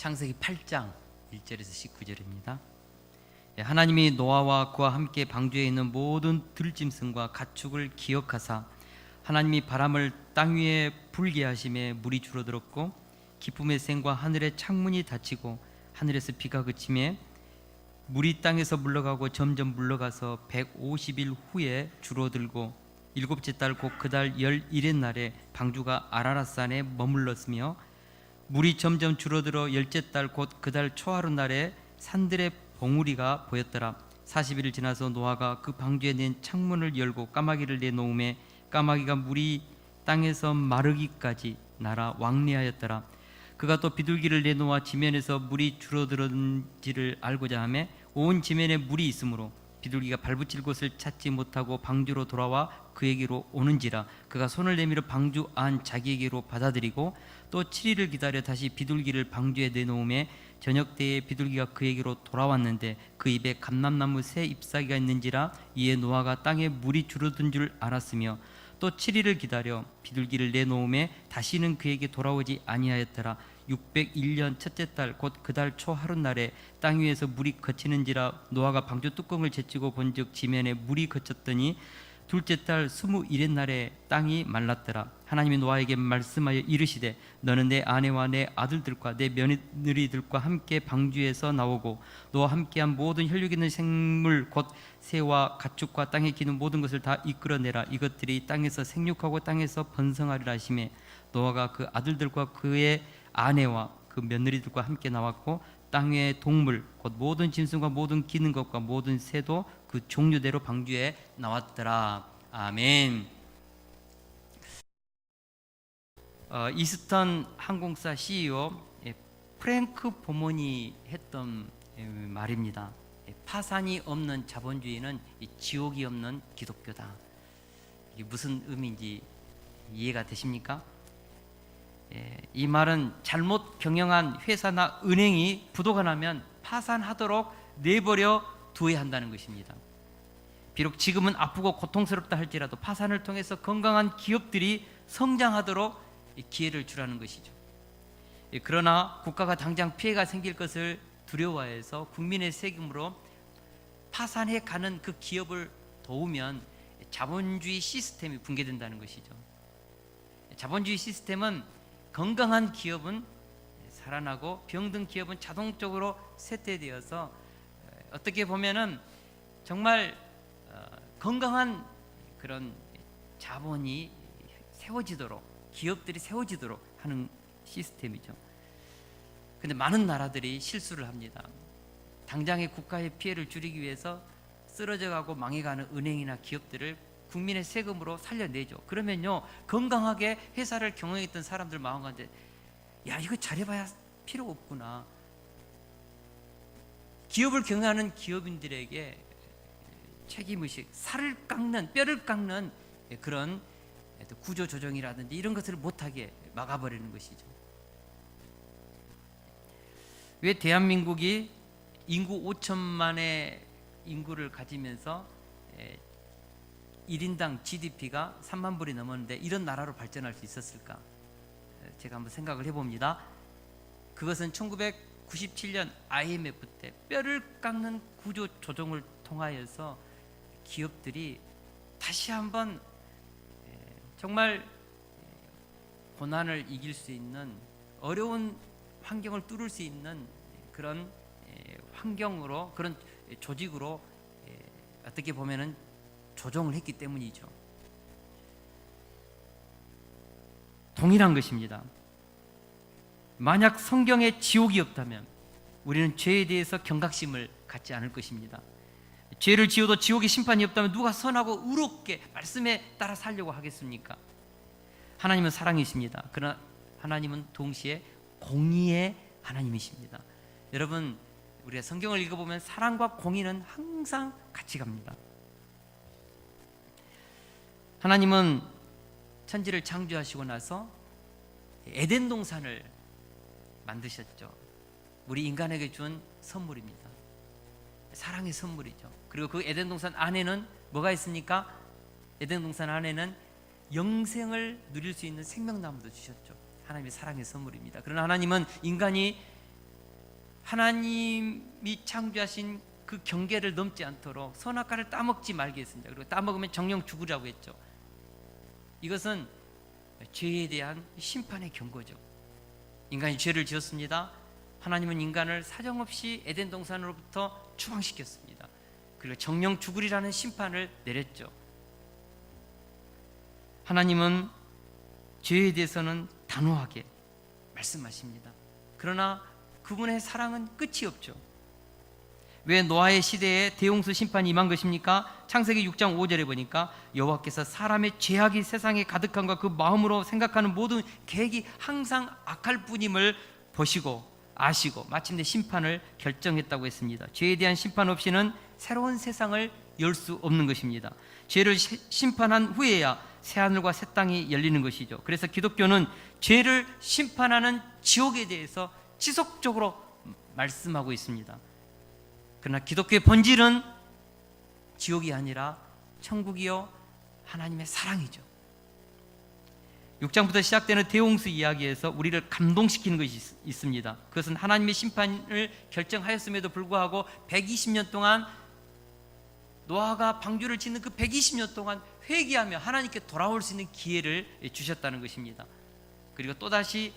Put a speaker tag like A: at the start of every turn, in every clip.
A: 창세기 8장 1절에서 19절입니다. 하나님이 노아와 그와 함께 방주에 있는 모든 들짐승과 가축을 기억하사 하나님이 바람을 땅 위에 불게 하심에 물이 줄어들었고 기쁨의 샘과 하늘의 창문이 닫히고 하늘에서 비가 그치매 물이 땅에서 물러가고 점점 물러가서 150일 후에 줄어들고 일곱째 달 곧 그 달 11의 날에 방주가 아라랏산에 머물렀으며 물이 점점 줄어들어 열째 달 곧 그 달 초하루 날에 산들의 봉우리가 보였더라. 40일을 지나서 노아가 그 방주에 낸 창문을 열고 까마귀를 내놓음에 까마귀가 물이 땅에서 마르기까지 날아 왕래하였더라. 그가 또 비둘기를 내놓아 지면에서 물이 줄어들었는지를 알고자 하며 온 지면에 물이 있으므로 비둘기가 발붙일 곳을 찾지 못하고 방주로 돌아와 그에게로 오는지라. 그가 손을 내밀어 방주 안 자기에게로 받아들이고 또 7일을 기다려 다시 비둘기를 방주에 내놓음에 저녁 때에 비둘기가 그에게로 돌아왔는데 그 입에 감람나무 새 잎사귀가 있는지라. 이에 노아가 땅에 물이 줄어든 줄 알았으며 또 7일을 기다려 비둘기를 내놓음에 다시는 그에게 돌아오지 아니하였더라. 601년 첫째 달 곧 그 달 초 하룻날에 땅 위에서 물이 거치는지라. 노아가 방주 뚜껑을 제치고 본즉 지면에 물이 거쳤더니 둘째 달 21의 날에 땅이 말랐더라. 하나님이 노아에게 말씀하여 이르시되 너는 내 아내와 내 아들들과 내 며느리들과 함께 방주에서 나오고 너와 함께한 모든 혈육 있는 생물 곧 새와 가축과 땅에 기는 모든 것을 다 이끌어내라. 이것들이 땅에서 생육하고 땅에서 번성하리라 하시매 노아가 그 아들들과 그의 아내와 그 며느리들과 함께 나왔고 땅의 동물 곧 모든 짐승과 모든 기는 것과 모든 새도 그 종류대로 방주에 나왔더라. 아멘. 이스턴 항공사 CEO 프랭크 보먼이 했던 말입니다. 파산이 없는 자본주의는 지옥이 없는 기독교다. 이게 무슨 의미인지 이해가 되십니까? 이 말은 잘못 경영한 회사나 은행이 부도가 나면 파산하도록 내버려 두어야 한다는 것입니다. 비록 지금은 아프고 고통스럽다 할지라도 파산을 통해서 건강한 기업들이 성장하도록 기회를 주라는 것이죠. 그러나 국가가 당장 피해가 생길 것을 두려워해서 국민의 세금으로 파산해 가는 그 기업을 도우면 자본주의 시스템이 붕괴된다는 것이죠. 자본주의 시스템은 건강한 기업은 살아나고 병든 기업은 자동적으로 쇠퇴되어서 어떻게 보면은 정말 건강한 그런 자본이 세워지도록 기업들이 세워지도록 하는 시스템이죠. 근데 많은 나라들이 실수를 합니다. 당장의 국가의 피해를 줄이기 위해서 쓰러져가고 망해가는 은행이나 기업들을 국민의 세금으로 살려내죠. 그러면요 건강하게 회사를 경영했던 사람들 마음 가운데 야 이거 잘해봐야 필요 없구나. 기업을 경영하는 기업인들에게 책임의식, 살을 깎는 뼈를 깎는 그런 구조조정이라든지 이런 것을 못하게 막아버리는 것이죠. 왜 대한민국이 인구 5천만의 인구를 가지면서 1인당 GDP가 3만 불이 넘었는데 이런 나라로 발전할 수 있었을까? 제가 한번 생각을 해봅니다. 그것은 1997년 IMF 때 뼈를 깎는 구조 조정을 통하여서 기업들이 다시 한번 정말 고난을 이길 수 있는 어려운 환경을 뚫을 수 있는 그런 환경으로 그런 조직으로 어떻게 보면은 조정을 했기 때문이죠. 동일한 것입니다. 만약 성경에 지옥이 없다면 우리는 죄에 대해서 경각심을 갖지 않을 것입니다. 죄를 지어도 지옥의 심판이 없다면 누가 선하고 의롭게 말씀에 따라 살려고 하겠습니까? 하나님은 사랑이십니다. 그러나 하나님은 동시에 공의의 하나님이십니다. 여러분 우리가 성경을 읽어보면 사랑과 공의는 항상 같이 갑니다. 하나님은 천지를 창조하시고 나서 에덴 동산을 만드셨죠. 우리 인간에게 준 선물입니다. 사랑의 선물이죠. 그리고 그 에덴 동산 안에는 뭐가 있습니까? 에덴 동산 안에는 영생을 누릴 수 있는 생명나무도 주셨죠. 하나님의 사랑의 선물입니다. 그러나 하나님은 인간이 하나님이 창조하신 그 경계를 넘지 않도록 선악과를 따먹지 말게 했습니다. 그리고 따먹으면 정령 죽으라고 했죠. 이것은 죄에 대한 심판의 경고죠. 인간이 죄를 지었습니다. 하나님은 인간을 사정없이 에덴 동산으로부터 추방시켰습니다. 그리고 정령 죽으리라는 심판을 내렸죠. 하나님은 죄에 대해서는 단호하게 말씀하십니다. 그러나 그분의 사랑은 끝이 없죠. 왜 노아의 시대에 대홍수 심판이 임한 것입니까? 창세기 6장 5절에 보니까 여호와께서 사람의 죄악이 세상에 가득함과 그 마음으로 생각하는 모든 계획이 항상 악할 뿐임을 보시고 아시고 마침내 심판을 결정했다고 했습니다. 죄에 대한 심판 없이는 새로운 세상을 열 수 없는 것입니다. 죄를 심판한 후에야 새하늘과 새 땅이 열리는 것이죠. 그래서 기독교는 죄를 심판하는 지옥에 대해서 지속적으로 말씀하고 있습니다. 그러나 기독교의 본질은 지옥이 아니라 천국이요 하나님의 사랑이죠. 6장부터 시작되는 대홍수 이야기에서 우리를 감동시키는 것이 있습니다. 그것은 하나님의 심판을 결정하였음에도 불구하고 120년 동안 노아가 방주를 짓는 그 120년 동안 회개하며 하나님께 돌아올 수 있는 기회를 주셨다는 것입니다. 그리고 또다시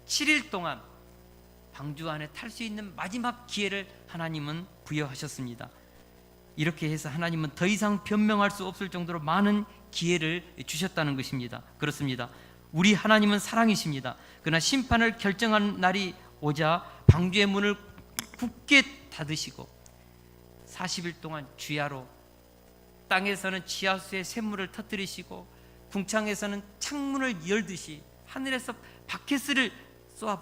A: 7일 동안 방주 안에 탈 수 있는 마지막 기회를 하나님은 부여하셨습니다. 이렇게 해서 하나님은 더 이상 변명할 수 없을 정도로 많은 기회를 주셨다는 것입니다. 그렇습니다. 우리 하나님은 사랑이십니다. 그러나 심판을 결정하는 날이 오자 방주의 문을 굳게 닫으시고 40일 동안 주야로, 땅에서는 지하수의 샘물을 터뜨리시고 궁창에서는 창문을 열듯이 하늘에서 바켓을 쏘아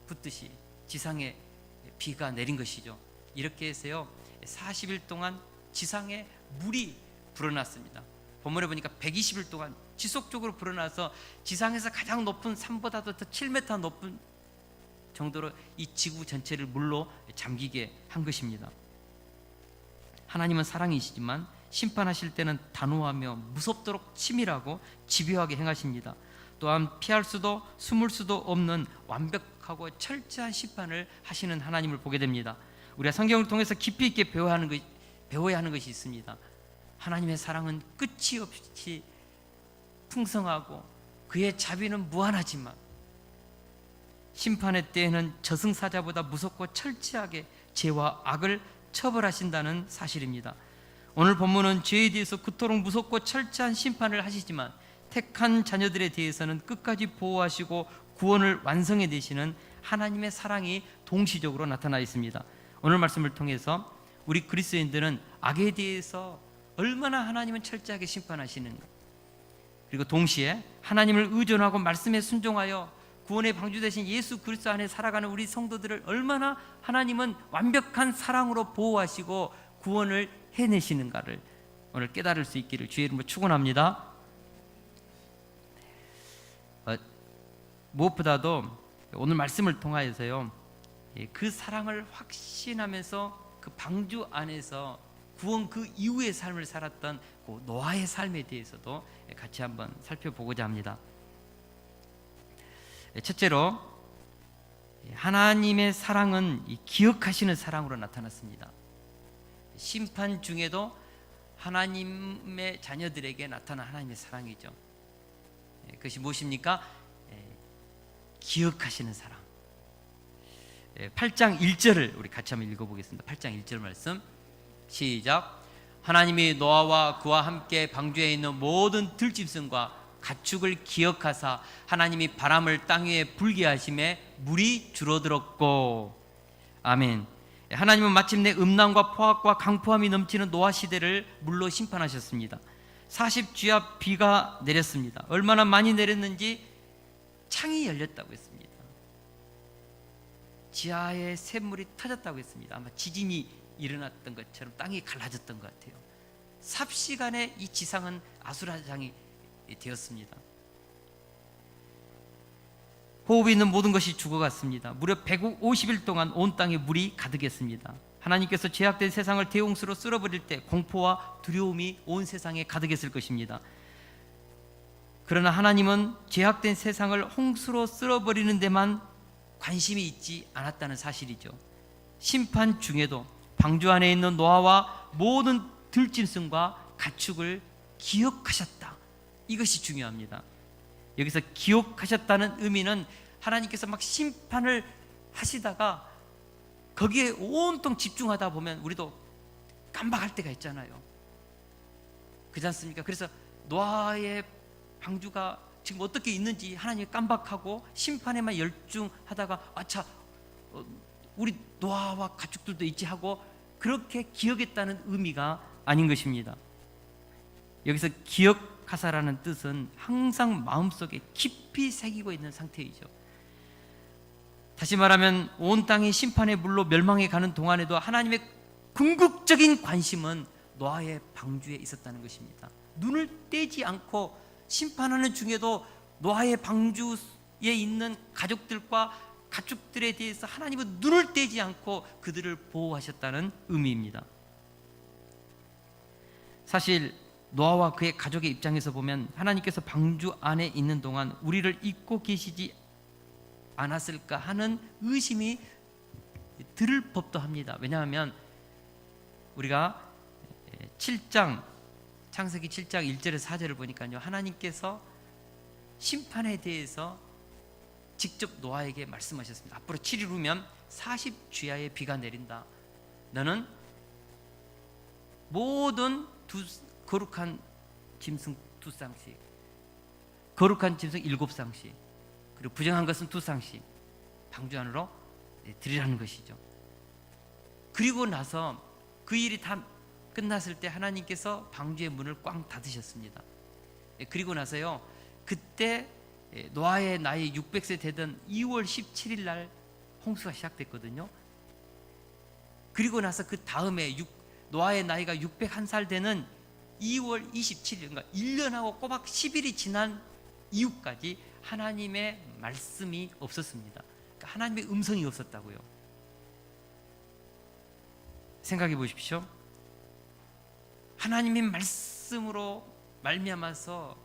A: 붓듯이 지상에 비가 내린 것이죠. 이렇게 해서요 40일 동안 지상에 물이 불어났습니다. 본문에 보니까 120일 동안 지속적으로 불어나서 지상에서 가장 높은 산보다도 더 7m 높은 정도로 이 지구 전체를 물로 잠기게 한 것입니다. 하나님은 사랑이시지만 심판하실 때는 단호하며 무섭도록 치밀하고 집요하게 행하십니다. 또한 피할 수도 숨을 수도 없는 완벽하고 철저한 심판을 하시는 하나님을 보게 됩니다. 우리가 성경을 통해서 깊이 있게 배워야 하는 것이 있습니다. 하나님의 사랑은 끝이 없이 풍성하고 그의 자비는 무한하지만 심판의 때에는 저승사자보다 무섭고 철저하게 죄와 악을 처벌하신다는 사실입니다. 오늘 본문은 죄에 대해서 그토록 무섭고 철저한 심판을 하시지만 택한 자녀들에 대해서는 끝까지 보호하시고 구원을 완성해 내시는 하나님의 사랑이 동시적으로 나타나 있습니다. 오늘 말씀을 통해서 우리 그리스도인들은 악에 대해서 얼마나 하나님은 철저하게 심판하시는가, 그리고 동시에 하나님을 의존하고 말씀에 순종하여 구원의 방주 되신 예수 그리스도 안에 살아가는 우리 성도들을 얼마나 하나님은 완벽한 사랑으로 보호하시고 구원을 해내시는가를 오늘 깨달을 수 있기를 주의 이름으로 축원합니다. 무엇보다도 오늘 말씀을 통하여서요 그 사랑을 확신하면서 그 방주 안에서 구원 그 이후의 삶을 살았던 그 노아의 삶에 대해서도 같이 한번 살펴보고자 합니다. 첫째로 하나님의 사랑은 기억하시는 사랑으로 나타났습니다. 심판 중에도 하나님의 자녀들에게 나타난 하나님의 사랑이죠. 그것이 무엇입니까? 기억하시는 사랑. 8장 1절을 우리 같이 한번 읽어보겠습니다. 8장 1절 말씀 시작. 하나님이 노아와 그와 함께 방주에 있는 모든 들짐승과 가축을 기억하사 하나님이 바람을 땅 위에 불게 하심에 물이 줄어들었고. 아멘. 하나님은 마침내 음란과 포악과 강포함이 넘치는 노아 시대를 물로 심판하셨습니다. 40주야 비가 내렸습니다. 얼마나 많이 내렸는지 창이 열렸다고 했습니다. 지하에 샘물이 터졌다고 했습니다. 아마 지진이 일어났던 것처럼 땅이 갈라졌던 것 같아요. 삽시간에 이 지상은 아수라장이 되었습니다. 호흡이 있는 모든 것이 죽어갔습니다. 무려 150일 동안 온 땅에 물이 가득했습니다. 하나님께서 죄악된 세상을 대홍수로 쓸어버릴 때 공포와 두려움이 온 세상에 가득했을 것입니다. 그러나 하나님은 죄악된 세상을 홍수로 쓸어버리는 데만 관심이 있지 않았다는 사실이죠. 심판 중에도 방주 안에 있는 노아와 모든 들짐승과 가축을 기억하셨다. 이것이 중요합니다. 여기서 기억하셨다는 의미는 하나님께서 막 심판을 하시다가 거기에 온통 집중하다 보면 우리도 깜박할 때가 있잖아요. 그렇지 않습니까? 그래서 노아의 방주가 지금 어떻게 있는지 하나님이 깜박하고 심판에만 열중하다가 아차 우리 노아와 가축들도 있지 하고 그렇게 기억했다는 의미가 아닌 것입니다. 여기서 기억하사라는 뜻은 항상 마음속에 깊이 새기고 있는 상태이죠. 다시 말하면 온 땅이 심판의 물로 멸망해 가는 동안에도 하나님의 궁극적인 관심은 노아의 방주에 있었다는 것입니다. 눈을 떼지 않고 심판하는 중에도 노아의 방주에 있는 가족들과 가축들에 대해서 하나님은 눈을 떼지 않고 그들을 보호하셨다는 의미입니다. 사실 노아와 그의 가족의 입장에서 보면 하나님께서 방주 안에 있는 동안 우리를 잊고 계시지 않았을까 하는 의심이 들 법도 합니다. 왜냐하면 우리가 7장 창세기 7장 1절에서 4절을 보니까요, 하나님께서 심판에 대해서 직접 노아에게 말씀하셨습니다. 앞으로 7일 후면 40주야의 비가 내린다. 너는 모든 거룩한 짐승 2쌍씩, 거룩한 짐승 7쌍씩, 그리고 부정한 것은 2쌍씩 방주 안으로 들이라는 것이죠. 그리고 나서 그 일이 다 끝났을 때 하나님께서 방주의 문을 꽝 닫으셨습니다. 그리고 나서요, 그때 노아의 나이 600세 되던 2월 17일 날 홍수가 시작됐거든요. 그리고 나서 그 다음에 노아의 나이가 601살 되는 2월 27일, 그러니까 1년하고 꼬박 10일이 지난 이후까지 하나님의 말씀이 없었습니다. 그러니까 하나님의 음성이 없었다고요. 생각해 보십시오. 하나님의 말씀으로 말미암아서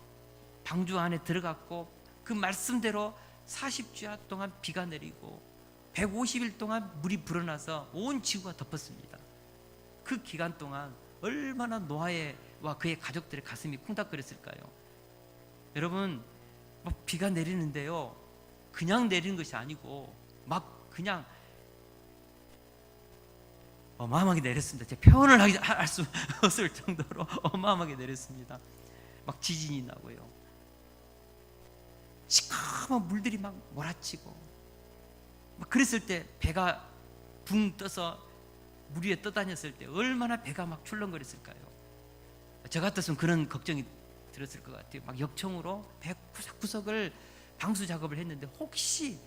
A: 방주 안에 들어갔고 그 말씀대로 40주야 동안 비가 내리고 150일 동안 물이 불어나서 온 지구가 덮었습니다. 그 기간 동안 얼마나 노아와 그의 가족들의 가슴이 쿵닥거렸을까요? 여러분, 막 비가 내리는데요, 그냥 내리는 것이 아니고 막 그냥 어마어마하게 내렸습니다. 제가 표현을 할 수 없을 정도로 어마어마하게 내렸습니다. 막 지진이 나고요, 시커먼 물들이 막 몰아치고, 막 그랬을 때 배가 붕 떠서 물 위에 떠다녔을 때 얼마나 배가 막 출렁거렸을까요? 저 같았으면 그런 걱정이 들었을 것 같아요. 막 역청으로 배 구석구석을 방수 작업을 했는데 혹시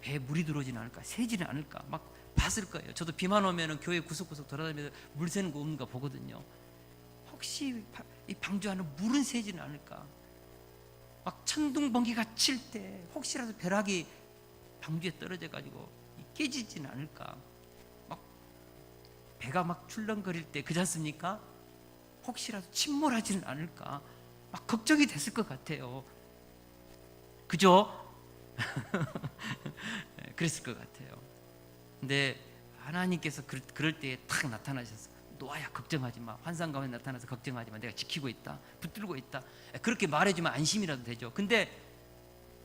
A: 배에 물이 들어오지는 않을까, 새지는 않을까 막 봤을 거예요. 저도 비만 오면은 교회 구석구석 돌아다니면서 물 새는 거 없는가 보거든요. 혹시 이 방주 안에 물은 새지는 않을까, 막 천둥번개가 칠 때 혹시라도 벼락이 방주에 떨어져 가지고 깨지지는 않을까, 막 배가 막 출렁거릴 때 그렇지 않습니까? 혹시라도 침몰하지는 않을까 막 걱정이 됐을 것 같아요. 그죠? 그랬을 것 같아요. 근데 하나님께서 그럴 때에 탁 나타나셔서 노아야 걱정하지 마, 환상 가운데 나타나서 걱정하지 마, 내가 지키고 있다, 붙들고 있다, 그렇게 말해주면 안심이라도 되죠. 근데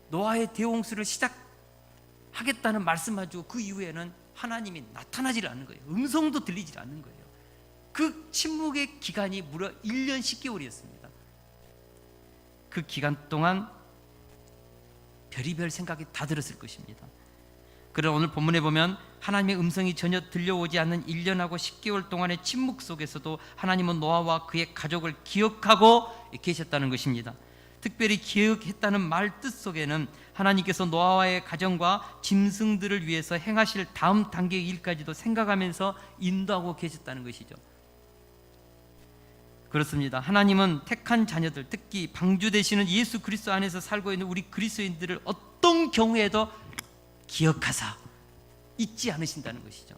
A: 노아의 대홍수를 시작하겠다는 말씀하고 그 이후에는 하나님이 나타나질 않는 거예요. 음성도 들리질 않는 거예요. 그 침묵의 기간이 무려 1년 10개월이었습니다. 그 기간 동안 별의별 생각이 다 들었을 것입니다. 그러나 오늘 본문에 보면 하나님의 음성이 전혀 들려오지 않는 1년하고 10개월 동안의 침묵 속에서도 하나님은 노아와 그의 가족을 기억하고 계셨다는 것입니다. 특별히 기억했다는 말 뜻 속에는 하나님께서 노아와의 가정과 짐승들을 위해서 행하실 다음 단계의 일까지도 생각하면서 인도하고 계셨다는 것이죠. 그렇습니다. 하나님은 택한 자녀들, 특히 방주 되시는 예수 그리스도 안에서 살고 있는 우리 그리스도인들을 어떤 경우에도 기억하사 잊지 않으신다는 것이죠.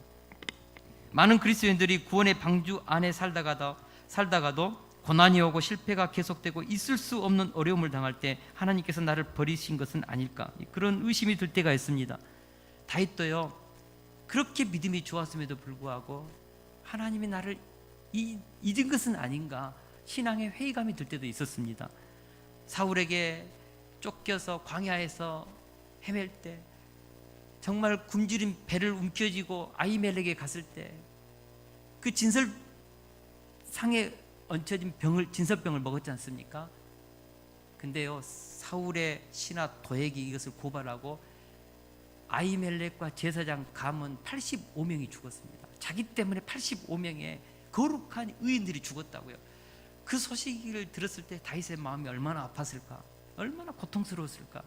A: 많은 그리스도인들이 구원의 방주 안에 살다가도 고난이 오고 실패가 계속되고 있을 수 없는 어려움을 당할 때 하나님께서 나를 버리신 것은 아닐까, 그런 의심이 들 때가 있습니다. 다윗도요, 그렇게 믿음이 좋았음에도 불구하고 하나님이 나를 잊은 것은 아닌가 신앙의 회의감이 들 때도 있었습니다. 사울에게 쫓겨서 광야에서 헤맬 때, 정말 굶주린 배를 움켜쥐고 아히멜렉에 갔을 때 그 진설상에 얹혀진 진설병을 먹었지 않습니까? 근데요, 사울의 신하 도액이 이것을 고발하고 아히멜렉과 제사장 감은 85명이 죽었습니다. 자기 때문에 85명의 거룩한 의인들이 죽었다고요. 그 소식을 들었을 때 다윗의 마음이 얼마나 아팠을까, 얼마나 고통스러웠을까.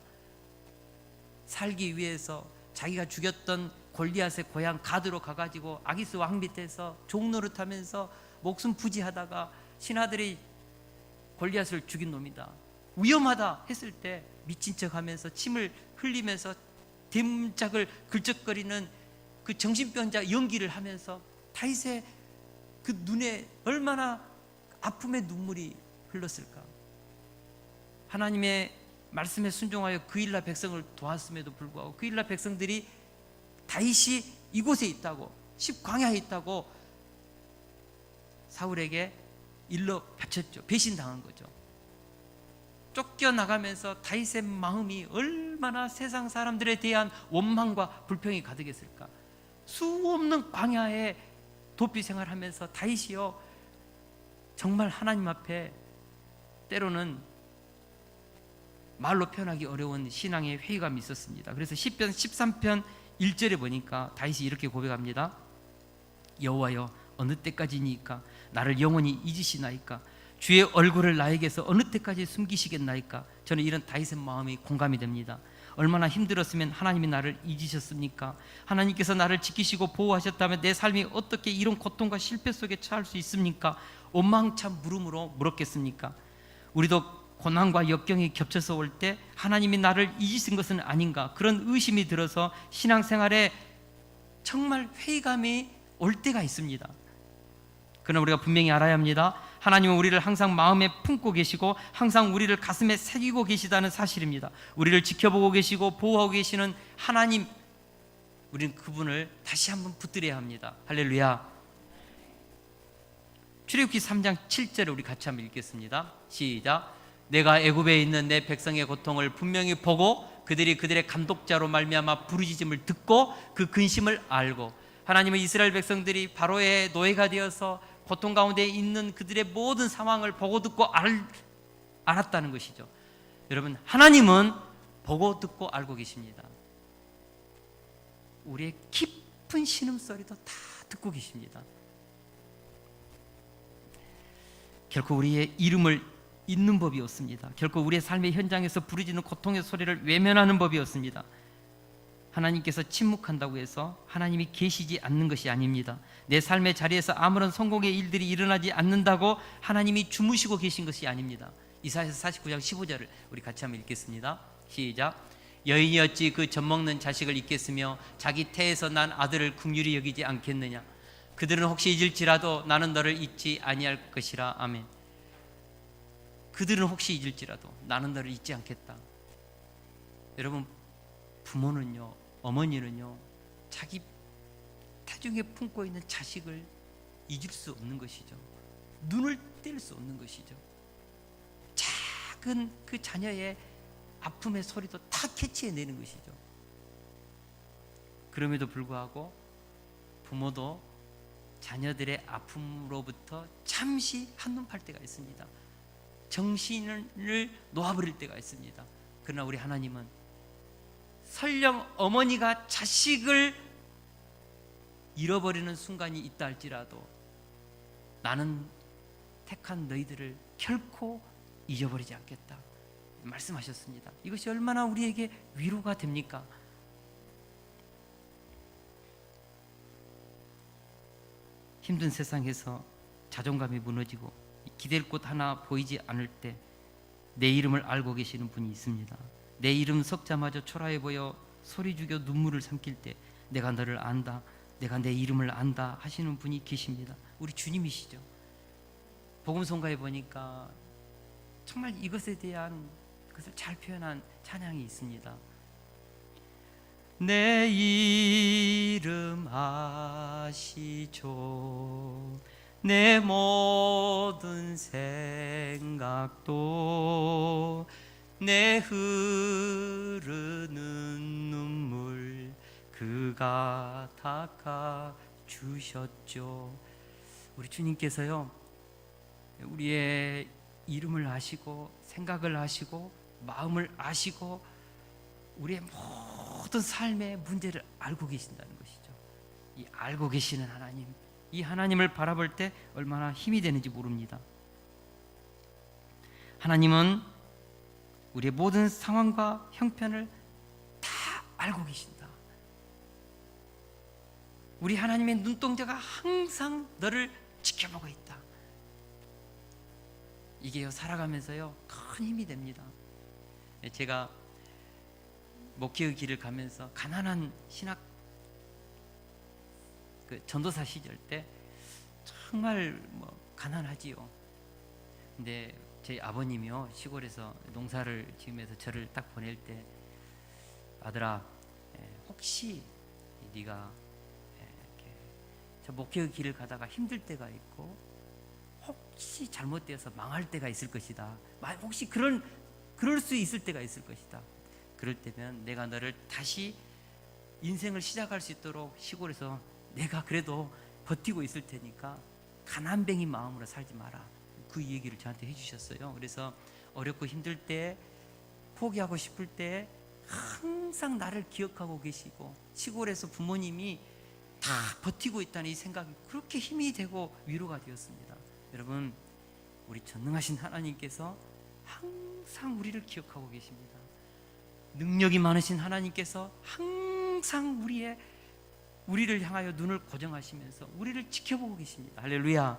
A: 살기 위해서 자기가 죽였던 골리앗의 고향 가드로 가가지고 아기스 왕 밑에서 종노릇하면서 목숨 부지하다가 신하들이 골리앗을 죽인 놈이다, 위험하다 했을 때 미친 척하면서 침을 흘리면서 대문짝을 긁적거리는 그 정신병자 연기를 하면서 다윗의 그 눈에 얼마나 아픔의 눈물이 흘렀을까. 하나님의 말씀에 순종하여 그일라 백성을 도왔음에도 불구하고 그일라 백성들이 다윗이 이곳에 있다고, 십광야에 있다고 사울에게 일러 바쳤죠. 배신당한 거죠. 쫓겨나가면서 다윗의 마음이 얼마나 세상 사람들에 대한 원망과 불평이 가득했을까. 수없는 광야에 도피 생활하면서 다윗이요, 정말 하나님 앞에 때로는 말로 표현하기 어려운 신앙의 회의감이 있었습니다. 그래서 시편 13편 1절에 보니까 다윗이 이렇게 고백합니다. 여호와여, 어느 때까지니까 나를 영원히 잊으시나이까? 주의 얼굴을 나에게서 어느 때까지 숨기시겠나이까? 저는 이런 다윗의 마음이 공감이 됩니다. 얼마나 힘들었으면 하나님이 나를 잊으셨습니까? 하나님께서 나를 지키시고 보호하셨다면 내 삶이 어떻게 이런 고통과 실패 속에 처할 수 있습니까? 원망참 물음으로 물었겠습니까? 우리도 고난과 역경이 겹쳐서 올 때 하나님이 나를 잊으신 것은 아닌가, 그런 의심이 들어서 신앙생활에 정말 회의감이 올 때가 있습니다. 그러나 우리가 분명히 알아야 합니다. 하나님은 우리를 항상 마음에 품고 계시고 항상 우리를 가슴에 새기고 계시다는 사실입니다. 우리를 지켜보고 계시고 보호하고 계시는 하나님, 우리는 그분을 다시 한번 붙들어야 합니다. 할렐루야. 출애굽기 3장 7절을 우리 같이 한번 읽겠습니다. 시작. 내가 애굽에 있는 내 백성의 고통을 분명히 보고 그들이 그들의 감독자로 말미암아 부르짖음을 듣고 그 근심을 알고, 하나님은 이스라엘 백성들이 바로의 노예가 되어서 고통 가운데 있는 그들의 모든 상황을 보고 듣고 알았다는 것이죠. 여러분, 하나님은 보고 듣고 알고 계십니다. 우리의 깊은 신음소리도 다 듣고 계십니다. 결코 우리의 이름을 잊는 법이 없습니다. 결코 우리의 삶의 현장에서 부르짖는 고통의 소리를 외면하는 법이 없습니다. 하나님께서 침묵한다고 해서 하나님이 계시지 않는 것이 아닙니다. 내 삶의 자리에서 아무런 성공의 일들이 일어나지 않는다고 하나님이 주무시고 계신 것이 아닙니다. 이사야서 49장 15절을 우리 같이 한번 읽겠습니다. 시작. 여인이 어찌 그 젖먹는 자식을 잊겠으며 자기 태에서 난 아들을 긍휼히 여기지 않겠느냐. 그들은 혹시 잊을지라도 나는 너를 잊지 아니할 것이라. 아멘. 그들은 혹시 잊을지라도 나는 너를 잊지 않겠다. 여러분, 부모는요, 어머니는요, 자기 태중에 품고 있는 자식을 잊을 수 없는 것이죠. 눈을 뗄 수 없는 것이죠. 작은 그 자녀의 아픔의 소리도 다 캐치해내는 것이죠. 그럼에도 불구하고 부모도 자녀들의 아픔으로부터 잠시 한눈 팔 때가 있습니다. 정신을 놓아버릴 때가 있습니다. 그러나 우리 하나님은 설령 어머니가 자식을 잃어버리는 순간이 있다 할지라도 나는 택한 너희들을 결코 잊어버리지 않겠다 말씀하셨습니다. 이것이 얼마나 우리에게 위로가 됩니까? 힘든 세상에서 자존감이 무너지고 기댈 곳 하나 보이지 않을 때 내 이름을 알고 계시는 분이 있습니다. 내 이름 석자마저 초라해 보여 소리 죽여 눈물을 삼킬 때 내가 너를 안다, 내가 내 이름을 안다 하시는 분이 계십니다. 우리 주님이시죠. 복음성가에 보니까 정말 이것에 대한 것을 잘 표현한 찬양이 있습니다. 내 이름 아시죠. 내 모든 생각도 내 흐르는 눈물 그가 닦아 주셨죠. 우리 주님께서요, 우리의 이름을 아시고 생각을 아시고 마음을 아시고 우리의 모든 삶의 문제를 알고 계신다는 것이죠. 이 알고 계시는 하나님, 이 하나님을 바라볼 때 얼마나 힘이 되는지 모릅니다. 하나님은 우리의 모든 상황과 형편을 다 알고 계신다. 우리 하나님의 눈동자가 항상 너를 지켜보고 있다. 이게요, 살아가면서요 큰 힘이 됩니다. 제가 목회의 길을 가면서 가난한 신학 전도사 시절 때 정말 가난하지요. 근데 제 아버님이요, 시골에서 농사를 지으면서 저를 딱 보낼 때, 아들아, 혹시 네가 저 목회의 길을 가다가 힘들 때가 있고 혹시 잘못되어서 망할 때가 있을 것이다. 혹시 그럴 수 있을 때가 있을 것이다. 그럴 때면 내가 너를 다시 인생을 시작할 수 있도록 시골에서 내가 그래도 버티고 있을 테니까 가난뱅이 마음으로 살지 마라. 그 얘기를 저한테 해주셨어요. 그래서 어렵고 힘들 때, 포기하고 싶을 때 항상 나를 기억하고 계시고 시골에서 부모님이 다 버티고 있다는 이 생각이 그렇게 힘이 되고 위로가 되었습니다. 여러분, 우리 전능하신 하나님께서 항상 우리를 기억하고 계십니다. 능력이 많으신 하나님께서 항상 우리를 향하여 눈을 고정하시면서 우리를 지켜보고 계십니다. 할렐루야.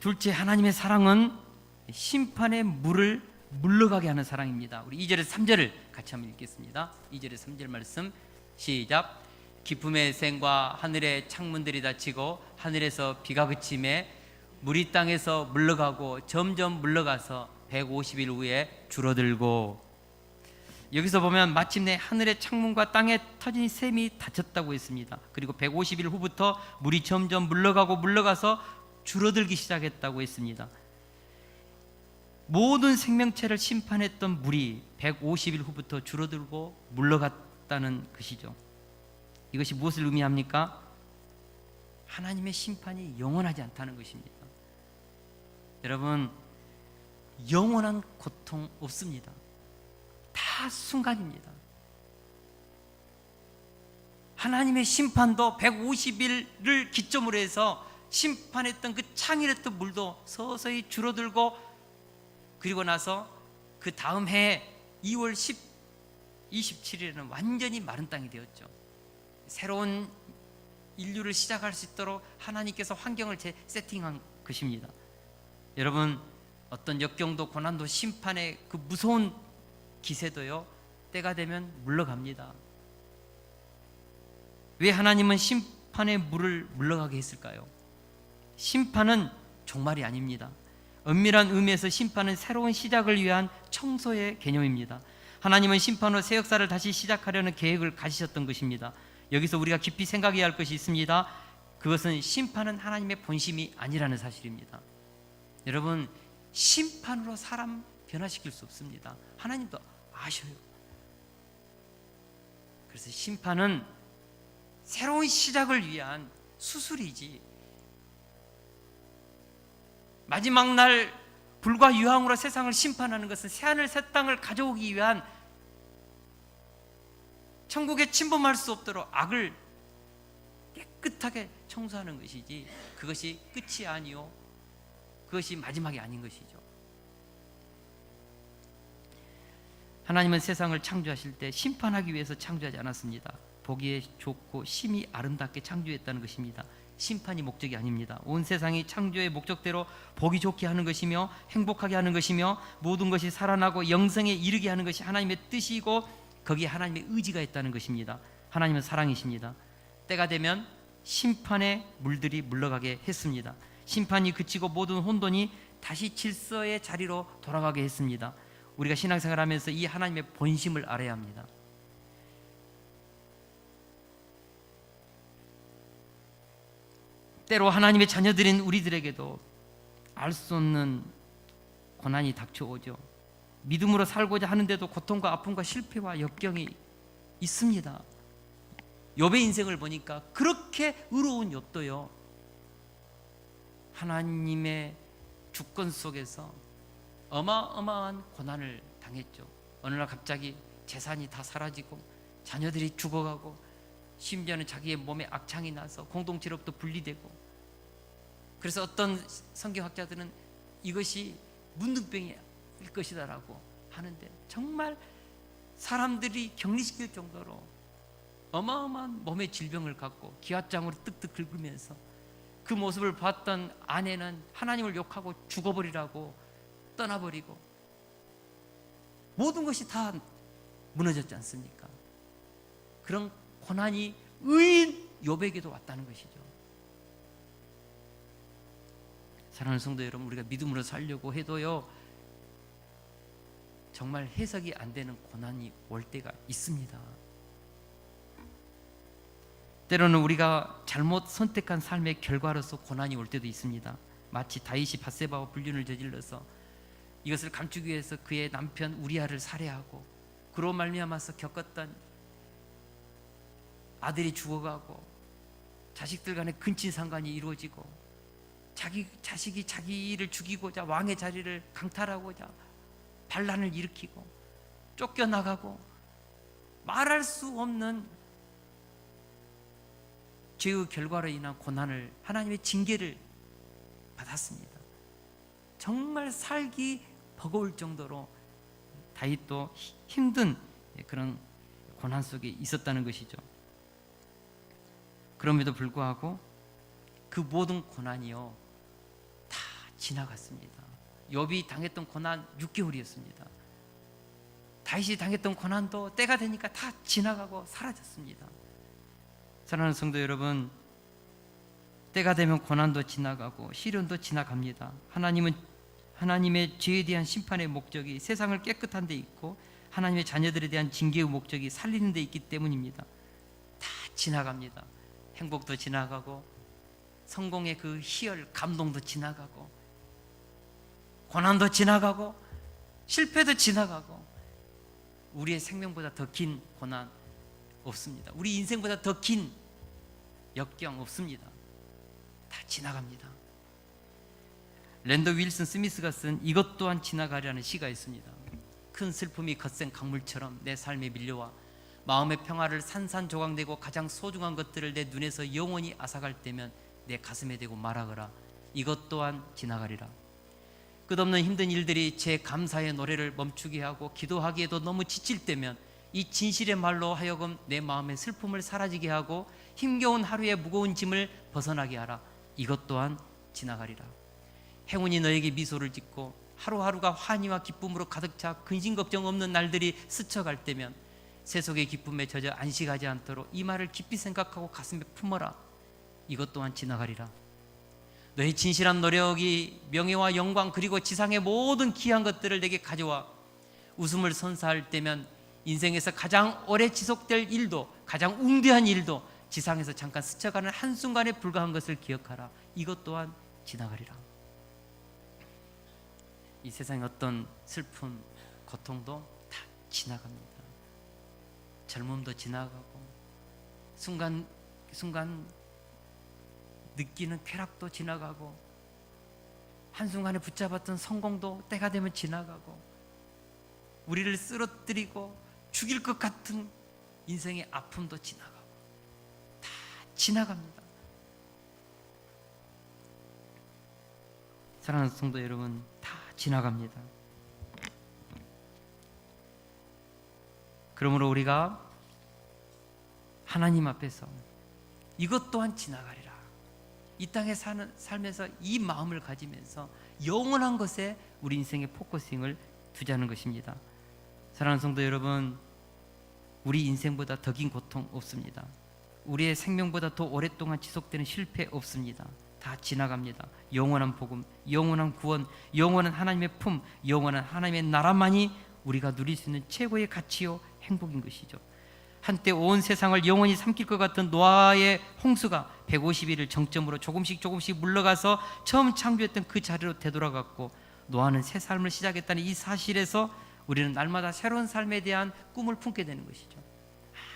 A: 둘째, 하나님의 사랑은 심판의 물을 물러가게 하는 사랑입니다. 우리 2절에서 3절을 같이 한번 읽겠습니다. 2절에서 3절 말씀 시작. 기쁨의 샘과 하늘의 창문들이 닫히고 하늘에서 비가 그침에 물이 땅에서 물러가고 점점 물러가서 150일 후에 줄어들고. 여기서 보면 마침내 하늘의 창문과 땅에 터진 샘이 닫혔다고 했습니다. 그리고 150일 후부터 물이 점점 물러가서 줄어들기 시작했다고 했습니다. 모든 생명체를 심판했던 물이 150일 후부터 줄어들고 물러갔다는 것이죠. 이것이 무엇을 의미합니까? 하나님의 심판이 영원하지 않다는 것입니다. 여러분, 영원한 고통 없습니다. 다 순간입니다. 하나님의 심판도 150일을 기점으로 해서 심판했던 그 창일했던 물도 서서히 줄어들고, 그리고 나서 그 다음 해 2월 27일에는 완전히 마른 땅이 되었죠. 새로운 인류를 시작할 수 있도록 하나님께서 환경을 세팅한 것입니다. 여러분, 어떤 역경도 고난도 심판의 그 무서운 기세도요, 때가 되면 물러갑니다. 왜 하나님은 심판의 물을 물러가게 했을까요? 심판은 종말이 아닙니다. 엄밀한 의미에서 심판은 새로운 시작을 위한 청소의 개념입니다. 하나님은 심판 후 새 역사를 다시 시작하려는 계획을 가지셨던 것입니다. 여기서 우리가 깊이 생각해야 할 것이 있습니다. 그것은 심판은 하나님의 본심이 아니라는 사실입니다. 여러분, 심판으로 사람 변화시킬 수 없습니다. 하나님도 아셔요. 그래서 심판은 새로운 시작을 위한 수술이지, 마지막 날 불과 유황으로 세상을 심판하는 것은 새하늘 새 땅을 가져오기 위한, 천국에 침범할 수 없도록 악을 깨끗하게 청소하는 것이지, 그것이 끝이 아니요, 그것이 마지막이 아닌 것이죠. 하나님은 세상을 창조하실 때 심판하기 위해서 창조하지 않았습니다. 보기에 좋고 심히 아름답게 창조했다는 것입니다. 심판이 목적이 아닙니다. 온 세상이 창조의 목적대로 보기 좋게 하는 것이며 행복하게 하는 것이며 모든 것이 살아나고 영생에 이르게 하는 것이 하나님의 뜻이고, 거기에 하나님의 의지가 있다는 것입니다. 하나님은 사랑이십니다. 때가 되면 심판의 물들이 물러가게 했습니다. 심판이 그치고 모든 혼돈이 다시 질서의 자리로 돌아가게 했습니다. 우리가 신앙생활하면서 이 하나님의 본심을 알아야 합니다. 때로 하나님의 자녀들인 우리들에게도 알 수 없는 고난이 닥쳐오죠. 믿음으로 살고자 하는데도 고통과 아픔과 실패와 역경이 있습니다. 욥의 인생을 보니까 그렇게 의로운 욥도요, 하나님의 주권 속에서 어마어마한 고난을 당했죠. 어느 날 갑자기 재산이 다 사라지고 자녀들이 죽어가고 심지어는 자기의 몸에 악창이 나서 공동체로부터 분리되고, 그래서 어떤 성경학자들은 이것이 문둥병일 것이다라고 하는데, 정말 사람들이 격리시킬 정도로 어마어마한 몸의 질병을 갖고 기왓장으로 뜩뜩 긁으면서 그 모습을 봤던 아내는 하나님을 욕하고 죽어버리라고 떠나버리고 모든 것이 다 무너졌지 않습니까? 그런 고난이 의인 욥에게도 왔다는 것이죠. 사랑하는 성도 여러분, 우리가 믿음으로 살려고 해도요, 정말 해석이 안 되는 고난이 올 때가 있습니다. 때로는 우리가 잘못 선택한 삶의 결과로서 고난이 올 때도 있습니다. 마치 다윗이 밧세바와 불륜을 저질러서 이것을 감추기 위해서 그의 남편 우리아를 살해하고, 그로 말미암아서 겪었던 아들이 죽어가고 자식들 간의 근친상간이 이루어지고 자기 자식이 자기를 죽이고자 왕의 자리를 강탈하고자 반란을 일으키고 쫓겨나가고 말할 수 없는 죄의 결과로 인한 고난을, 하나님의 징계를 받았습니다. 정말 살기 버거울 정도로 다윗도 힘든 그런 고난 속에 있었다는 것이죠. 그럼에도 불구하고 그 모든 고난이요 다 지나갔습니다. 욥이 당했던 고난 6개월이었습니다. 다윗이 당했던 고난도 때가 되니까 다 지나가고 사라졌습니다. 사랑하는 성도 여러분, 때가 되면 고난도 지나가고 시련도 지나갑니다. 하나님은 하나님의 죄에 대한 심판의 목적이 세상을 깨끗한 데 있고 하나님의 자녀들에 대한 징계의 목적이 살리는 데 있기 때문입니다. 다 지나갑니다. 행복도 지나가고 성공의 그 희열, 감동도 지나가고 고난도 지나가고 실패도 지나가고, 우리의 생명보다 더 긴 고난 없습니다. 우리 인생보다 더 긴 역경 없습니다. 다 지나갑니다. 랜더 윌슨 스미스가 쓴 이것 또한 지나가리라는 시가 있습니다. 큰 슬픔이 거센 강물처럼 내 삶에 밀려와 마음의 평화를 산산조각내고 가장 소중한 것들을 내 눈에서 영원히 앗아갈 때면 내 가슴에 대고 말하거라. 이것 또한 지나가리라. 끝없는 힘든 일들이 제 감사의 노래를 멈추게 하고 기도하기에도 너무 지칠 때면 이 진실의 말로 하여금 내 마음의 슬픔을 사라지게 하고 힘겨운 하루의 무거운 짐을 벗어나게 하라. 이것 또한 지나가리라. 행운이 너에게 미소를 짓고 하루하루가 환희와 기쁨으로 가득 차 근심 걱정 없는 날들이 스쳐갈 때면 세속의 기쁨에 젖어 안식하지 않도록 이 말을 깊이 생각하고 가슴에 품어라. 이것 또한 지나가리라. 너의 진실한 노력이 명예와 영광 그리고 지상의 모든 귀한 것들을 내게 가져와 웃음을 선사할 때면 인생에서 가장 오래 지속될 일도, 가장 웅대한 일도 지상에서 잠깐 스쳐가는 한순간에 불과한 것을 기억하라. 이것 또한 지나가리라. 이 세상의 어떤 슬픔, 고통도 다 지나갑니다. 젊음도 지나가고 순간 느끼는 쾌락도 지나가고 한순간에 붙잡았던 성공도 때가 되면 지나가고 우리를 쓰러뜨리고 죽일 것 같은 인생의 아픔도 지나가고 다 지나갑니다. 사랑하는 성도 여러분, 다 지나갑니다. 그러므로 우리가 하나님 앞에서 이것 또한 지나가리라, 이 땅에 사는 삶에서 이 마음을 가지면서 영원한 것에 우리 인생의 포커싱을 두자는 것입니다. 사랑하는 성도 여러분, 우리 인생보다 더 긴 고통 없습니다. 우리의 생명보다 더 오랫동안 지속되는 실패 없습니다. 다 지나갑니다. 영원한 복음, 영원한 구원, 영원한 하나님의 품, 영원한 하나님의 나라만이 우리가 누릴 수 있는 최고의 가치요 행복인 것이죠. 한때 온 세상을 영원히 삼킬 것 같은 노아의 홍수가 150일을 정점으로 조금씩 물러가서 처음 창조했던 그 자리로 되돌아갔고, 노아는 새 삶을 시작했다는 이 사실에서 우리는 날마다 새로운 삶에 대한 꿈을 품게 되는 것이죠.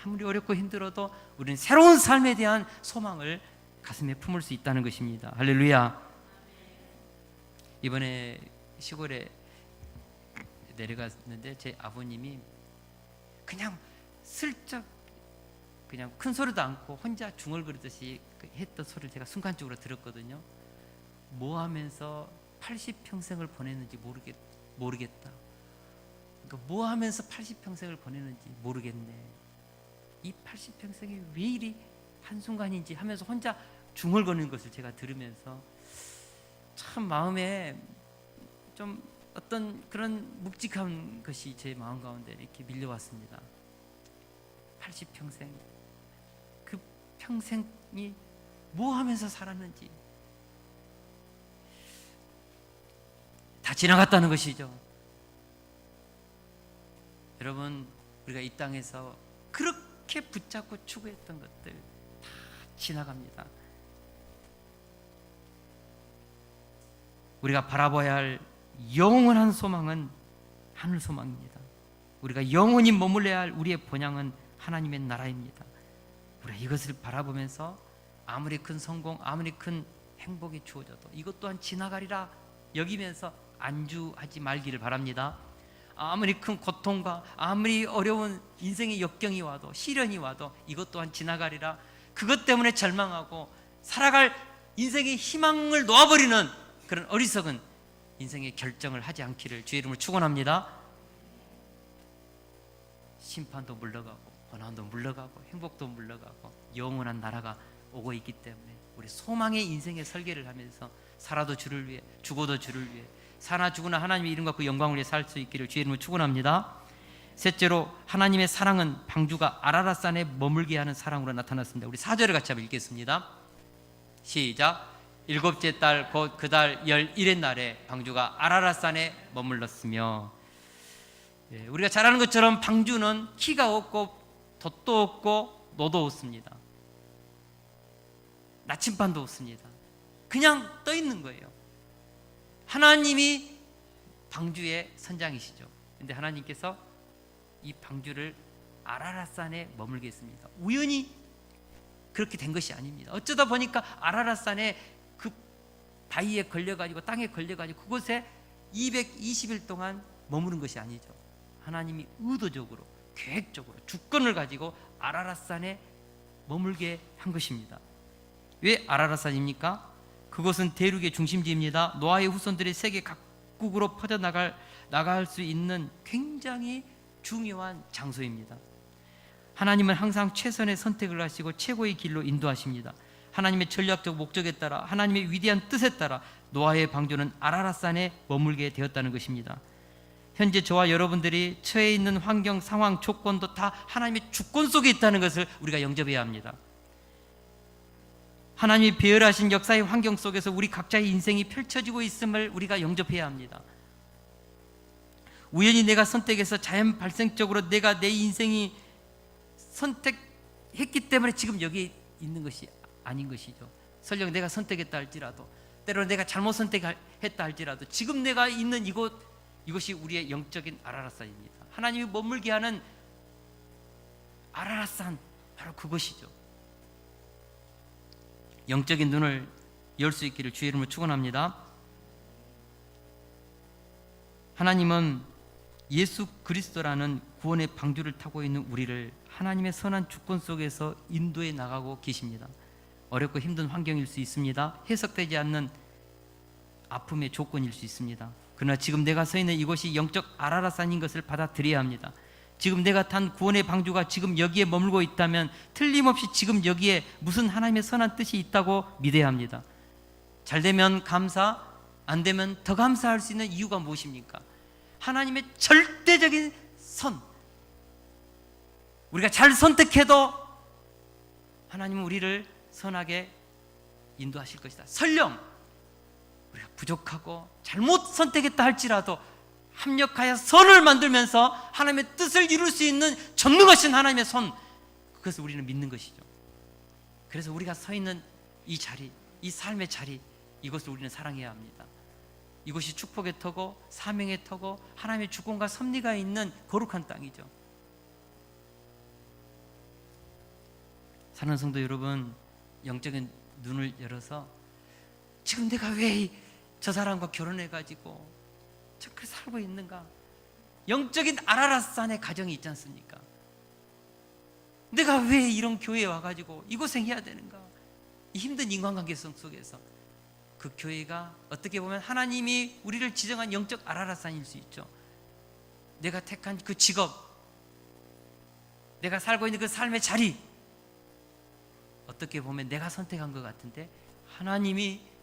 A: 아무리 어렵고 힘들어도 우리는 새로운 삶에 대한 소망을 가슴에 품을 수 있다는 것입니다. 할렐루야. 이번에 시골에 내려갔는데 제 아버님이 그냥 슬쩍 그냥 큰 소리도 않고 혼자 중얼거리듯이 했던 소리를 제가 순간적으로 들었거든요. 뭐 하면서 80평생을 보냈는지 모르겠다. 그러니까 뭐 하면서 80평생을 보냈는지 모르겠네. 이 80평생이 왜 이리 한순간인지 하면서 혼자 중얼거리는 것을 제가 들으면서 참 마음에 좀 어떤 그런 묵직한 것이 제 마음 가운데 이렇게 밀려왔습니다. 80평생, 그 평생이 뭐 하면서 살았는지 다 지나갔다는 것이죠. 여러분, 우리가 이 땅에서 그렇게 붙잡고 추구했던 것들 다 지나갑니다. 우리가 바라봐야 할 영원한 소망은 하늘 소망입니다. 우리가 영원히 머물러야 할 우리의 본향은 하나님의 나라입니다. 우리가 이것을 바라보면서 아무리 큰 성공, 아무리 큰 행복이 주어져도 이것 또한 지나가리라 여기면서 안주하지 말기를 바랍니다. 아무리 큰 고통과 아무리 어려운 인생의 역경이 와도, 시련이 와도 이것 또한 지나가리라, 그것 때문에 절망하고 살아갈 인생의 희망을 놓아버리는 그런 어리석은 인생의 결정을 하지 않기를 주의 이름으로 축원합니다. 심판도 물러가고 고난도 물러가고 행복도 물러가고 영원한 나라가 오고 있기 때문에 우리 소망의 인생의 설계를 하면서 살아도 주를 위해, 죽어도 주를 위해, 사나 죽으나 하나님의 이름과 그 영광을 위해 살 수 있기를 주의 이름으로 축원합니다. 셋째로, 하나님의 사랑은 방주가 아라랏산에 머물게 하는 사랑으로 나타났습니다. 우리 4절을 같이 한번 읽겠습니다. 시작. 일곱째 달 곧 그 달 11의 날에 방주가 아라랏산에 머물렀으며. 우리가 잘 아는 것처럼 방주는 키가 없고 돛도 없고 노도 없습니다. 나침반도 없습니다. 그냥 떠 있는 거예요. 하나님이 방주의 선장이시죠. 근데 하나님께서 이 방주를 아라랏산에 머물게 했습니다. 우연히 그렇게 된 것이 아닙니다. 어쩌다 보니까 아라랏산에 그 바위에 걸려가지고 땅에 걸려가지고 그곳에 220일 동안 머무는 것이 아니죠. 하나님이 의도적으로 계획적으로 주권을 가지고 아라랏산에 머물게 한 것입니다. 왜 아라랏산입니까? 그것은 대륙의 중심지입니다. 노아의 후손들이 세계 각국으로 퍼져나갈 수 있는 굉장히 중요한 장소입니다. 하나님은 항상 최선의 선택을 하시고 최고의 길로 인도하십니다. 하나님의 전략적 목적에 따라, 하나님의 위대한 뜻에 따라 노아의 방주는 아라랏산에 머물게 되었다는 것입니다. 현재 저와 여러분들이 처해 있는 환경, 상황, 조건도 다 하나님의 주권 속에 있다는 것을 우리가 영접해야 합니다. 하나님이 배열하신 역사의 환경 속에서 우리 각자의 인생이 펼쳐지고 있음을 우리가 영접해야 합니다. 우연히 내가 선택해서 자연 발생적으로 내가 내 인생이 선택했기 때문에 지금 여기 있는 것이 아닌 것이죠. 설령 내가 선택했다 할지라도, 때로는 내가 잘못 선택했다 할지라도 지금 내가 있는 이것이 우리의 영적인 아라랏산입니다. 하나님이 머물게 하는 아라랏산, 바로 그것이죠. 영적인 눈을 열 수 있기를 주의 이름으로 축원합니다. 하나님은 예수 그리스도라는 구원의 방주를 타고 있는 우리를 하나님의 선한 주권 속에서 인도해 나가고 계십니다. 어렵고 힘든 환경일 수 있습니다. 해석되지 않는 아픔의 조건일 수 있습니다. 그러나 지금 내가 서 있는 이곳이 영적 아라랏산인 것을 받아들여야 합니다. 지금 내가 탄 구원의 방주가 지금 여기에 머물고 있다면 틀림없이 지금 여기에 무슨 하나님의 선한 뜻이 있다고 믿어야 합니다. 잘 되면 감사, 안 되면 더 감사할 수 있는 이유가 무엇입니까? 하나님의 절대적인 선. 우리가 잘 선택해도 하나님은 우리를 선하게 인도하실 것이다. 설령 우리가 부족하고 잘못 선택했다 할지라도 합력하여 선을 만들면서 하나님의 뜻을 이룰 수 있는 전능하신 하나님의 손, 그것을 우리는 믿는 것이죠. 그래서 우리가 서 있는 이 자리, 이 삶의 자리, 이것을 우리는 사랑해야 합니다. 이곳이 축복의 터고 사명의 터고 하나님의 주권과 섭리가 있는 거룩한 땅이죠. 사랑하는 성도 여러분, 영적인 눈을 열어서 지금 내가 왜 저 사람과 결혼해가지고 저렇게 살고 있는가? 영적인 아라라산의 가정이 있지 않습니까? 내가 왜 이런 교회에 와가지고 이 고생해야 되는가? 이 힘든 인간관계성 속에서 그 교회가 어떻게 보면 하나님이 우리를 지정한 영적 아라라산일 수 있죠. 내가 택한 그 직업, 내가 살고 있는 그 삶의 자리, 어떻게 보면 내가 선택한 것 같은데 하나님이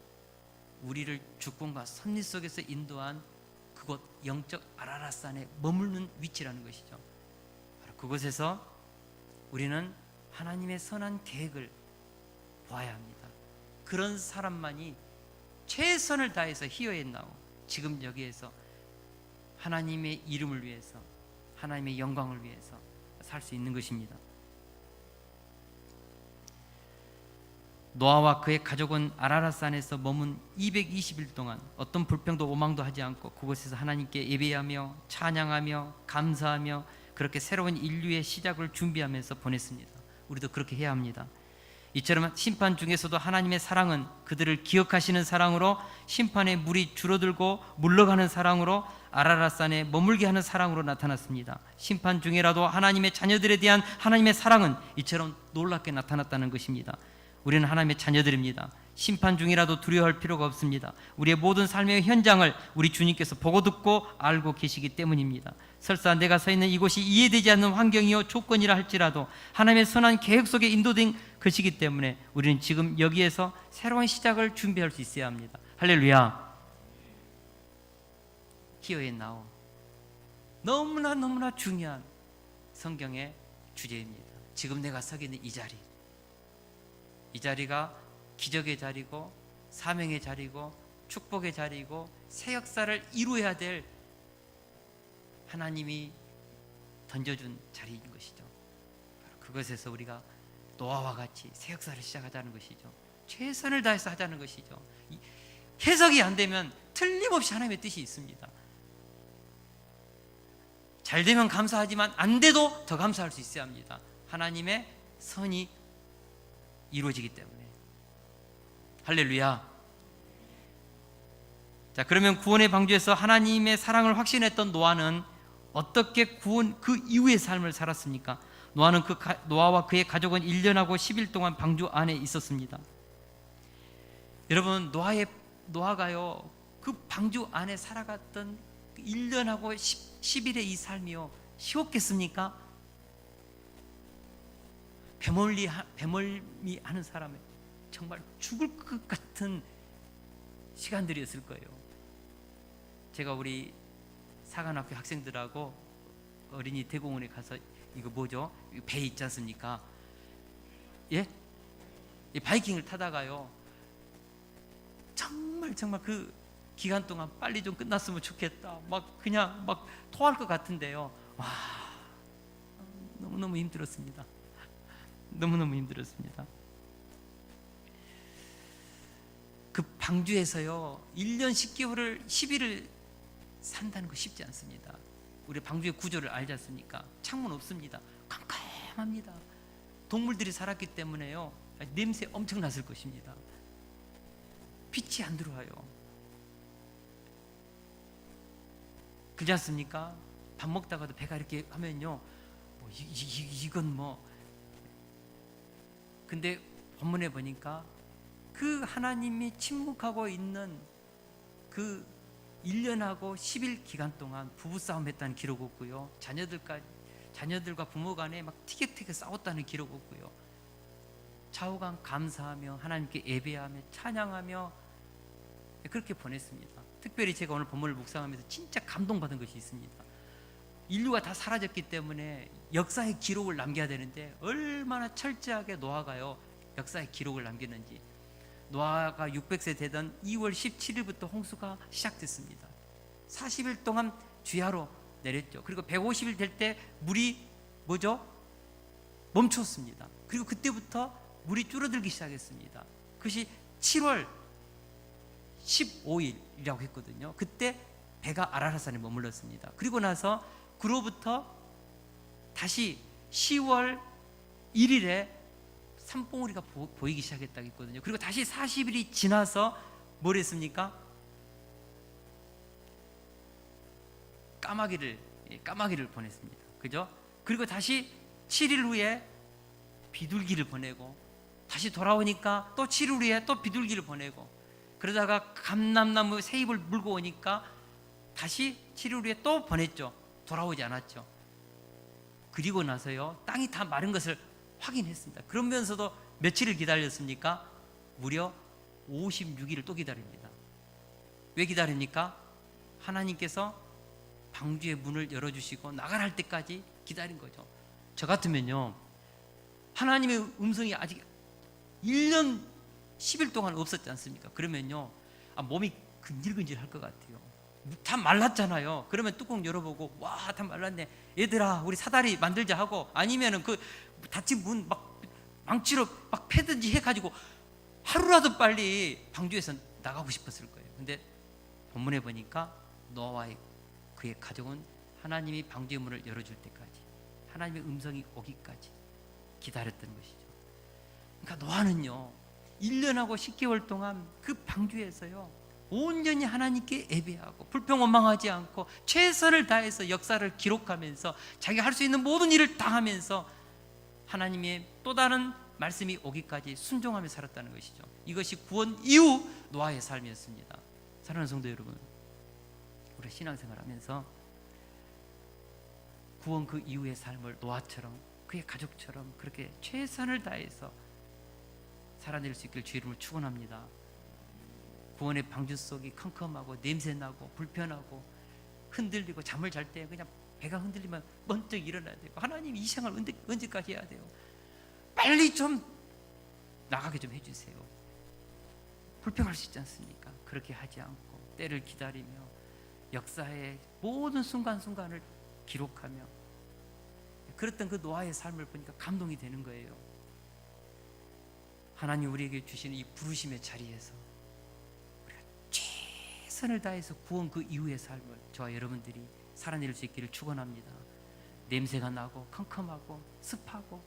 A: 우리를 주권과 섭리 속에서 인도한 그곳 영적 아라라산에 머무르는 위치라는 것이죠. 바로 그곳에서 우리는 하나님의 선한 계획을 보아야 합니다. 그런 사람만이 최선을 다해서 희어에 나오 지금 여기에서 하나님의 이름을 위해서, 하나님의 영광을 위해서 살 수 있는 것입니다. 노아와 그의 가족은 아라라산에서 머문 220일 동안 어떤 불평도 오망도 하지 않고 그곳에서 하나님께 예배하며 찬양하며 감사하며 그렇게 새로운 인류의 시작을 준비하면서 보냈습니다. 우리도 그렇게 해야 합니다. 이처럼 심판 중에서도 하나님의 사랑은 그들을 기억하시는 사랑으로, 심판의 물이 줄어들고 물러가는 사랑으로, 아라라산에 머물게 하는 사랑으로 나타났습니다. 심판 중에라도 하나님의 자녀들에 대한 하나님의 사랑은 이처럼 놀랍게 나타났다는 것입니다. 우리는 하나님의 자녀들입니다. 심판 중이라도 두려워할 필요가 없습니다. 우리의 모든 삶의 현장을 우리 주님께서 보고 듣고 알고 계시기 때문입니다. 설사 내가 서 있는 이곳이 이해되지 않는 환경이요 조건이라 할지라도 하나님의 선한 계획 속에 인도된 것이기 때문에 우리는 지금 여기에서 새로운 시작을 준비할 수 있어야 합니다. 할렐루야. 히어에 나오 너무나 중요한 성경의 주제입니다. 지금 내가 서 있는 이 자리, 이 자리가 기적의 자리고 사명의 자리고 축복의 자리고 새 역사를 이루어야 될 하나님이 던져준 자리인 것이죠. 그것에서 우리가 노아와 같이 새 역사를 시작하자는 것이죠. 최선을 다해서 하자는 것이죠. 해석이 안 되면 틀림없이 하나님의 뜻이 있습니다. 잘 되면 감사하지만 안 돼도 더 감사할 수 있어야 합니다. 하나님의 선이 이루어지기 때문에. 할렐루야. 자, 그러면 구원의 방주에서 하나님의 사랑을 확신했던 노아는 어떻게 구원 그 이후의 삶을 살았습니까? 노아와 그의 가족은 1년하고 10일 동안 방주 안에 있었습니다. 여러분, 노아가요 그 방주 안에 살아갔던 1년하고 10일의 이 삶이요 쉬웠겠습니까? 배멀미 하는 사람의 정말 죽을 것 같은 시간들이었을 거예요. 제가 우리 사관학교 학생들하고 어린이 대공원에 가서 이거 뭐죠? 배 있지 않습니까? 예? 이 바이킹을 타다가요 정말 그 기간 동안 빨리 좀 끝났으면 좋겠다 그냥 토할 것 같은데요. 와, 너무너무 힘들었습니다. 너무너무 힘들었습니다. 그 방주에서요 1년 10개월을 10일을 산다는 거 쉽지 않습니다. 우리 방주의 구조를 알지 않습니까? 창문 없습니다. 깜깜합니다. 동물들이 살았기 때문에요 냄새 엄청 났을 것입니다. 빛이 안 들어와요. 그렇지 않습니까? 밥 먹다가도 배가 이렇게 하면요 이건 근데 본문에 보니까 그 하나님이 침묵하고 있는 그 1년하고 10일 기간 동안 부부싸움 했다는 기록 없고요. 자녀들과 부모 간에 티격태격 싸웠다는 기록 없고요. 좌우간 감사하며 하나님께 예배하며 찬양하며 그렇게 보냈습니다. 특별히 제가 오늘 본문을 묵상하면서 진짜 감동받은 것이 있습니다. 인류가 다 사라졌기 때문에 역사의 기록을 남겨야 되는데 얼마나 철저하게 노아가요 역사의 기록을 남겼는지. 노아가 600세 되던 2월 17일부터 홍수가 시작됐습니다. 40일 동안 주야로 내렸죠. 그리고 150일 될 때 물이 뭐죠? 멈췄습니다. 그리고 그때부터 물이 줄어들기 시작했습니다. 그것이 7월 15일이라고 했거든요. 그때 배가 아라랏산에 머물렀습니다. 그리고 나서 그로부터 다시 10월 1일에 산봉우리가 보이기 시작했다고 했거든요. 그리고 다시 40일이 지나서 뭘 했습니까? 까마귀를 보냈습니다. 그죠? 그리고 다시 7일 후에 비둘기를 보내고, 다시 돌아오니까 또 7일 후에 또 비둘기를 보내고, 그러다가 감람나무 새잎을 물고 오니까 다시 7일 후에 또 보냈죠. 돌아오지 않았죠. 그리고 나서요, 땅이 다 마른 것을 확인했습니다. 그러면서도 며칠을 기다렸습니까? 무려 56일을 또 기다립니다. 왜 기다립니까? 하나님께서 방주의 문을 열어주시고 나가라 할 때까지 기다린 거죠. 저 같으면요, 하나님의 음성이 아직 1년 10일 동안 없었지 않습니까? 그러면요, 몸이 근질근질할 것 같아요. 다 말랐잖아요. 그러면 뚜껑 열어보고, 와, 다 말랐네, 얘들아 우리 사다리 만들자 하고, 아니면은 그 닫힌 문 막 망치로 막 패든지 해가지고 하루라도 빨리 방주에서 나가고 싶었을 거예요. 근데 본문에 보니까 노아와 그의 가족은 하나님이 방주의 문을 열어줄 때까지, 하나님의 음성이 오기까지 기다렸던 것이죠. 그러니까 노아는요, 1년하고 10개월 동안 그 방주에서요, 온전히 하나님께 예배하고 불평원망하지 않고 최선을 다해서 역사를 기록하면서 자기가 할 수 있는 모든 일을 다 하면서 하나님의 또 다른 말씀이 오기까지 순종하며 살았다는 것이죠. 이것이 구원 이후 노아의 삶이었습니다. 사랑하는 성도 여러분, 우리 신앙생활하면서 구원 그 이후의 삶을 노아처럼, 그의 가족처럼 그렇게 최선을 다해서 살아낼 수 있길 주 이름으로 축원합니다. 구원의 방주 속이 컴컴하고 냄새나고 불편하고 흔들리고, 잠을 잘 때 그냥 배가 흔들리면 번쩍 일어나야 되고, 하나님 이 생활 언제까지 해야 돼요? 빨리 좀 나가게 좀 해주세요. 불평할 수 있지 않습니까? 그렇게 하지 않고 때를 기다리며 역사의 모든 순간순간을 기록하며 그랬던 그 노아의 삶을 보니까 감동이 되는 거예요. 하나님 우리에게 주시는 이 부르심의 자리에서 우리가 최선을 다해서 구원 그 이후의 삶을 저와 여러분들이 살아낼 수 있기를 축원합니다. 냄새가 나고 컴컴하고 습하고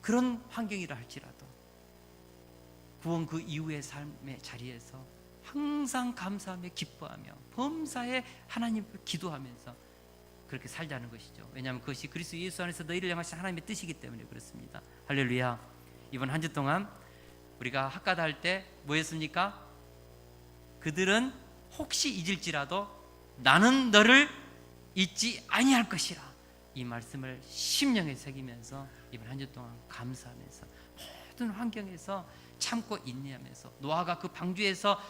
A: 그런 환경이라 할지라도 구원 그 이후의 삶의 자리에서 항상 감사하며 기뻐하며 범사에 하나님을 기도하면서 그렇게 살자는 것이죠. 왜냐하면 그것이 그리스도 예수 안에서 너희를 향하신 하나님의 뜻이기 때문에 그렇습니다. 할렐루야. 이번 한 주 동안 우리가 학가다 할 때 뭐였습니까? 그들은 혹시 잊을지라도 나는 너를 잊지 아니할 것이라. 이 말씀을 심령에 새기면서 이번 한 주 동안 감사하면서 모든 환경에서 참고 인내하면서 노아가 그 방주에서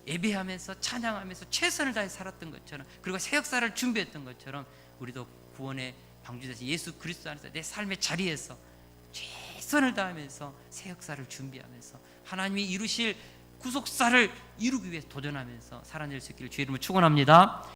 A: 예배하면서 찬양하면서 최선을 다해 살았던 것처럼, 그리고 새 역사를 준비했던 것처럼 우리도 구원의 방주에서 예수 그리스도 안에서 내 삶의 자리에서 최선을 다하면서 새 역사를 준비하면서 하나님이 이루실 구속사를 이루기 위해 도전하면서 살아낼 수 있기를 주의 이름으로 축원합니다.